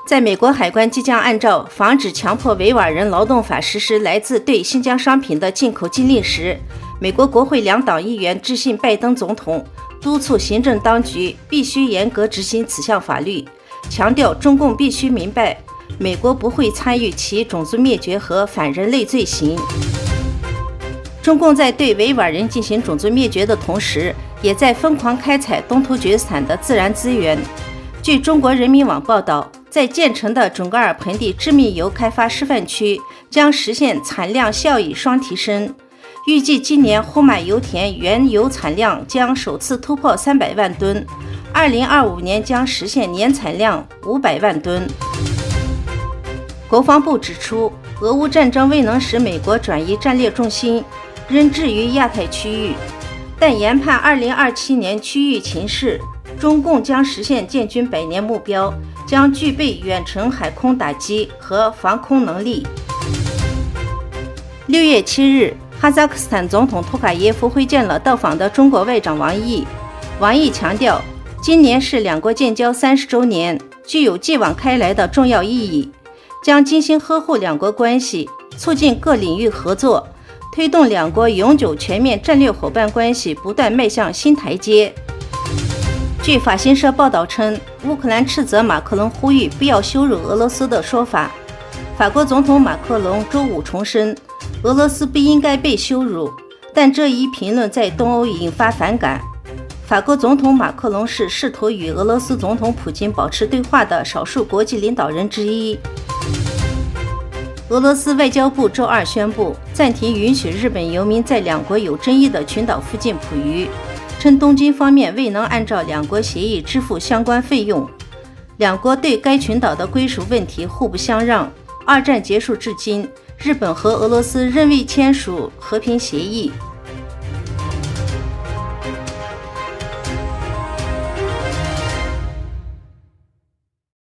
在美国海关即将按照防止强迫维吾尔人劳动法实施来自对新疆商品的进口禁令时，美国国会两党议员致信拜登总统，督促行政当局必须严格执行此项法律，强调中共必须明白，美国不会参与其种族灭绝和反人类罪行。中共在对维吾尔人进行种族灭绝的同时，也在疯狂开采东突厥斯坦的自然资源。据中国人民网报道，在建成的准噶尔盆地致密油开发示范区将实现产量效益双提升，预计今年呼玛油田原油产量将首次突破300万吨，2025年将实现年产量500万吨。国防部指出，俄乌战争未能使美国转移战略重心，仍置于亚太区域，但研判2027年区域情势，中共将实现建军100年目标，将具备远程海空打击和防空能力。6月7日，哈萨克斯坦总统托卡耶夫会见了到访的中国外长王毅。王毅强调，今年是两国建交30周年，具有继往开来的重要意义，将精心呵护两国关系，促进各领域合作，推动两国永久全面战略伙伴关系不断迈向新台阶。据法新社报道称，乌克兰斥责马克龙呼吁不要羞辱俄罗斯的说法。法国总统马克龙周五重申，俄罗斯不应该被羞辱，但这一评论在东欧引发反感。法国总统马克龙是试图与俄罗斯总统普京保持对话的少数国际领导人之一。俄罗斯外交部周二宣布暂停允许日本游民在两国有争议的群岛附近捕鱼，称东京方面未能按照两国协议支付相关费用。两国对该群岛的归属问题互不相让。二战结束至今，日本和俄罗斯仍未签署和平协议。